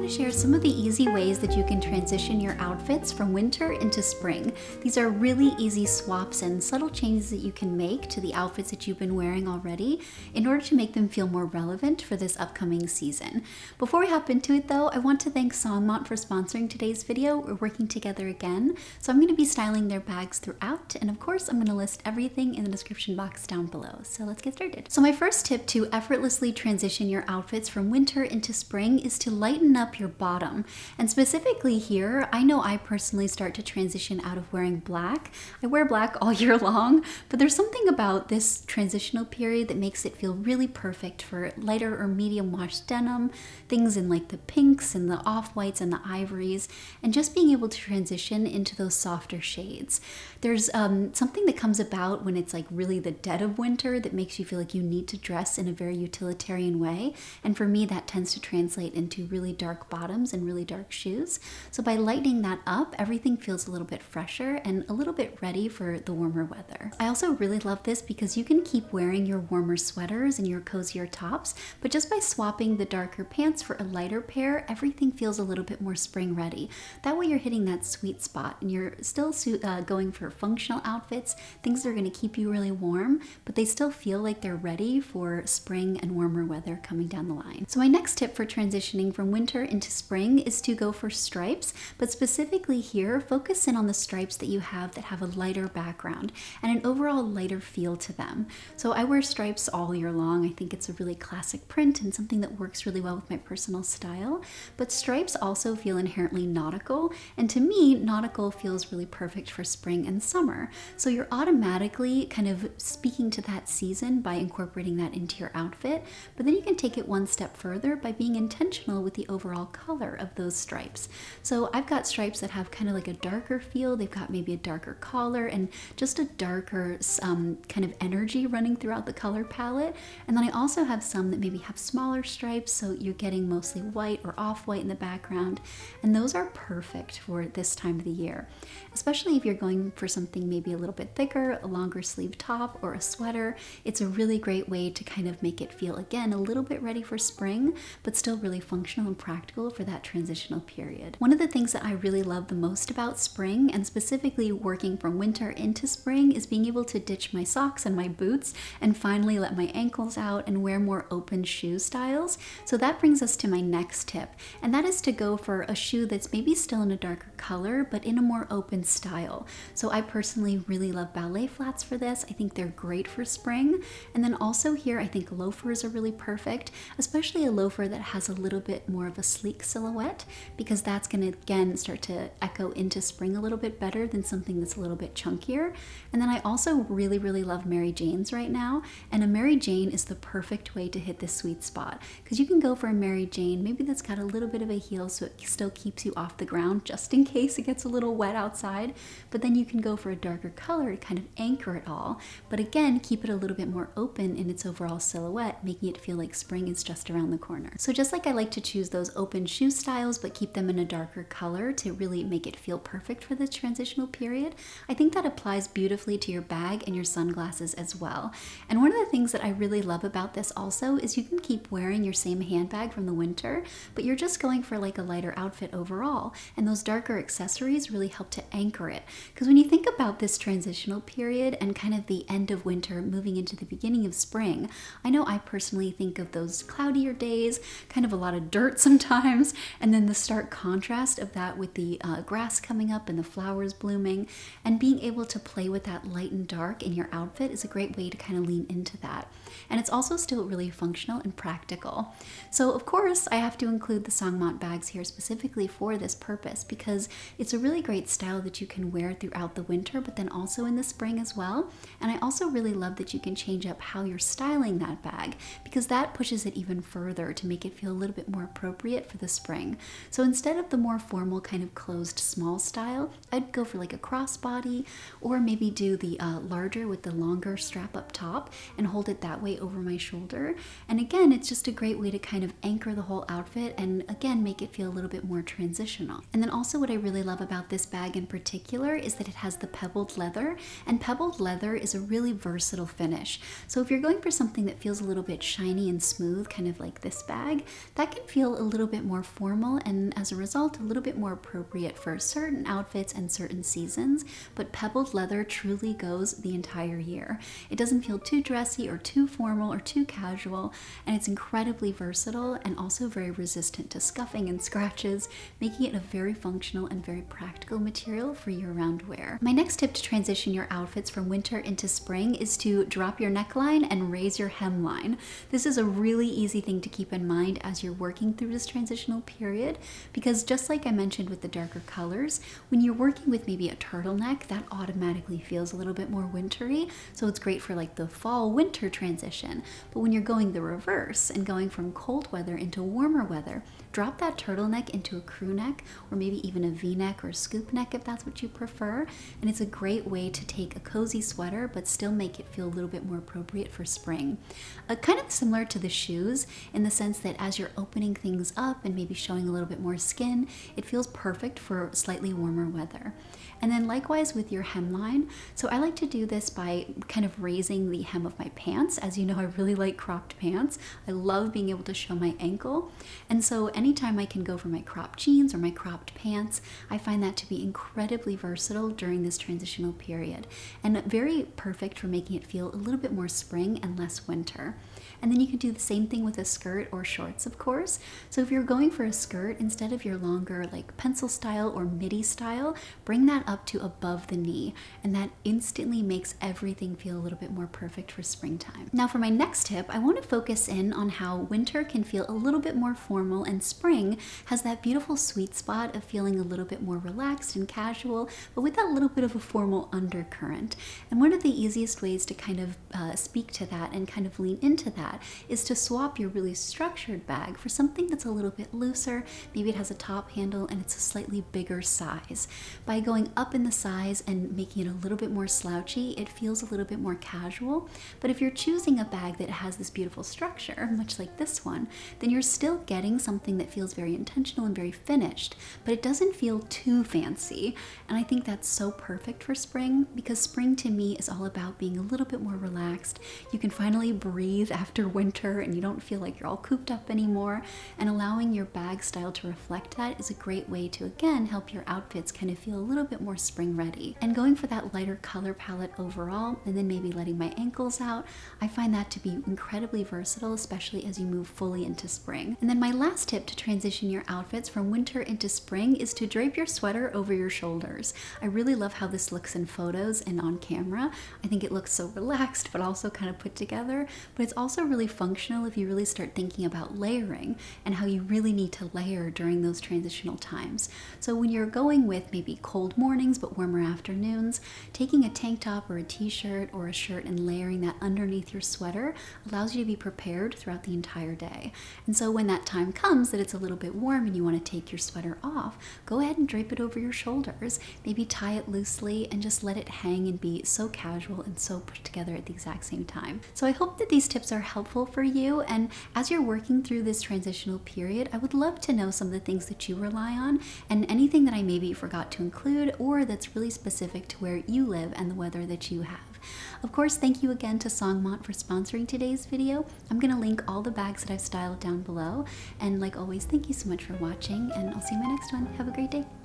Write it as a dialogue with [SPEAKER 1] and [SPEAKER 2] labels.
[SPEAKER 1] Share some of the easy ways that you can transition your outfits from winter into spring. These are really easy swaps and subtle changes that you can make to the outfits that you've been wearing already in order to make them feel more relevant for this upcoming season. Before we hop into it though, I want to thank Songmont for sponsoring today's video. We're working together again, so I'm going to be styling their bags throughout, and of course I'm going to list everything in the description box down below. So let's get started. So my first tip to effortlessly transition your outfits from winter into spring is to lighten up your bottom. And specifically here, I know I personally start to transition out of wearing black. I wear black all year long, but there's something about this transitional period that makes it feel really perfect for lighter or medium wash denim, things in like the pinks and the off-whites and the ivories, and just being able to transition into those softer shades. There's something that comes about when it's like really the dead of winter that makes you feel like you need to dress in a very utilitarian way. And for me, that tends to translate into really dark bottoms and really dark shoes. So by lightening that up, everything feels a little bit fresher and a little bit ready for the warmer weather. I also really love this because you can keep wearing your warmer sweaters and your cozier tops, but just by swapping the darker pants for a lighter pair, everything feels a little bit more spring ready. That way you're hitting that sweet spot and you're still going for functional outfits, things that are going to keep you really warm, but they still feel like they're ready for spring and warmer weather coming down the line. So my next tip for transitioning from winter into spring is to go for stripes, but specifically here, focus in on the stripes that you have that have a lighter background and an overall lighter feel to them. So I wear stripes all year long. I think it's a really classic print and something that works really well with my personal style, but stripes also feel inherently nautical, and to me, nautical feels really perfect for spring and summer. So you're automatically kind of speaking to that season by incorporating that into your outfit, but then you can take it one step further by being intentional with the overall color of those stripes. So I've got stripes that have kind of like a darker feel, they've got maybe a darker collar and just a darker kind of energy running throughout the color palette. And then I also have some that maybe have smaller stripes, so you're getting mostly white or off-white in the background, and those are perfect for this time of the year, especially if you're going for something maybe a little bit thicker, a longer sleeve top or a sweater. It's a really great way to kind of make it feel, again, a little bit ready for spring, but still really functional and practical for that transitional period. One of the things that I really love the most about spring, and specifically working from winter into spring, is being able to ditch my socks and my boots and finally let my ankles out and wear more open shoe styles. So that brings us to my next tip, and that is to go for a shoe that's maybe still in a darker color, but in a more open style. So I personally really love ballet flats for this. I think they're great for spring. And then also here, I think loafers are really perfect, especially a loafer that has a little bit more of a sleek silhouette, because that's going to again start to echo into spring a little bit better than something that's a little bit chunkier. And then I also really love Mary Janes right now, and a Mary Jane is the perfect way to hit this sweet spot, because you can go for a Mary Jane maybe that's got a little bit of a heel so it still keeps you off the ground just in case it gets a little wet outside, but then you can go for a darker color to kind of anchor it all, but again keep it a little bit more open in its overall silhouette, making it feel like spring is just around the corner. So just like I like to choose those open shoe styles but keep them in a darker color to really make it feel perfect for the transitional period, I think that applies beautifully to your bag and your sunglasses as well. And one of the things that I really love about this also is you can keep wearing your same handbag from the winter, but you're just going for like a lighter outfit overall, and those darker accessories really help to anchor it. Because when you think about this transitional period and kind of the end of winter moving into the beginning of spring, I know I personally think of those cloudier days, kind of a lot of dirt sometimes, and then the stark contrast of that with the grass coming up and the flowers blooming, and being able to play with that light and dark in your outfit is a great way to kind of lean into that. And it's also still really functional and practical. So of course I have to include the Songmont bags here specifically for this purpose, because it's a really great style that you can wear throughout the winter but then also in the spring as well. And I also really love that you can change up how you're styling that bag, because that pushes it even further to make it feel a little bit more appropriate for the spring spring. So instead of the more formal kind of closed small style, I'd go for like a crossbody, or maybe do the larger with the longer strap up top and hold it that way over my shoulder. And again, it's just a great way to kind of anchor the whole outfit and again make it feel a little bit more transitional. And then also what I really love about this bag in particular is that it has the pebbled leather, and pebbled leather is a really versatile finish. So if you're going for something that feels a little bit shiny and smooth, kind of like this bag, that can feel a little bit more formal and as a result a little bit more appropriate for certain outfits and certain seasons. But pebbled leather truly goes the entire year. It doesn't feel too dressy or too formal or too casual, and it's incredibly versatile and also very resistant to scuffing and scratches, making it a very functional and very practical material for year-round wear. My next tip to transition your outfits from winter into spring is to drop your neckline and raise your hemline. This is a really easy thing to keep in mind as you're working through this transitional period, because just like I mentioned with the darker colors, when you're working with maybe a turtleneck, that automatically feels a little bit more wintry, so it's great for like the fall-winter transition. But when you're going the reverse and going from cold weather into warmer weather, drop that turtleneck into a crew neck, or maybe even a V-neck or a scoop neck if that's what you prefer, and it's a great way to take a cozy sweater but still make it feel a little bit more appropriate for spring. Kind of similar to the shoes in the sense that as you're opening things up and maybe showing a little bit more skin, it feels perfect for slightly warmer weather. And then likewise with your hemline, so I like to do this by kind of raising the hem of my pants. As you know, I really like cropped pants. I love being able to show my ankle, and so anytime I can go for my cropped jeans or my cropped pants, I find that to be incredibly versatile during this transitional period and very perfect for making it feel a little bit more spring and less winter. And then you can do the same thing with a skirt or shorts, of course. So if you're going for a skirt, instead of your longer like pencil style or midi style, bring that up to above the knee, and that instantly makes everything feel a little bit more perfect for springtime. Now for my next tip, I want to focus in on how winter can feel a little bit more formal and spring has that beautiful sweet spot of feeling a little bit more relaxed and casual, but with that little bit of a formal undercurrent. And one of the easiest ways to kind of speak to that and kind of lean into that is to swap your really structured bag for something that's a little bit looser. Maybe it has a top handle and it's a slightly bigger size. By going up in the size and making it a little bit more slouchy, it feels a little bit more casual. But if you're choosing a bag that has this beautiful structure, much like this one, then you're still getting something that feels very intentional and very finished, but it doesn't feel too fancy. And I think that's so perfect for spring, because spring to me is all about being a little bit more relaxed. You can finally breathe after winter and you don't feel like you're all cooped up anymore, and allowing your bag style to reflect that is a great way to again help your outfits kind of feel a little bit more spring ready. And going for that lighter color palette overall, and then maybe letting my ankles out, I find that to be incredibly versatile, especially as you move fully into spring. And then my last tip to transition your outfits from winter into spring is to drape your sweater over your shoulders. I really love how this looks in photos and on camera. I think it looks so relaxed but also kind of put together, but it's also really functional if you really start thinking about layering and how you really need to layer during those transitional times. So when you're going with maybe cold mornings but warmer afternoons, taking a tank top or a t-shirt or a shirt and layering that underneath your sweater allows you to be prepared throughout the entire day. And so when that time comes that it's a little bit warm and you want to take your sweater off, go ahead and drape it over your shoulders, maybe tie it loosely and just let it hang and be so casual and so put together at the exact same time. So I hope that these tips are helpful for you, and as you're working through this transitional period, I would love to know some of the things that you rely on and anything that I maybe forgot to include or that's really specific to where you live and the weather that you have. Of course, thank you again to Songmont for sponsoring today's video. I'm going to link all the bags that I've styled down below, and like always, thank you so much for watching, and I'll see you in my next one. Have a great day.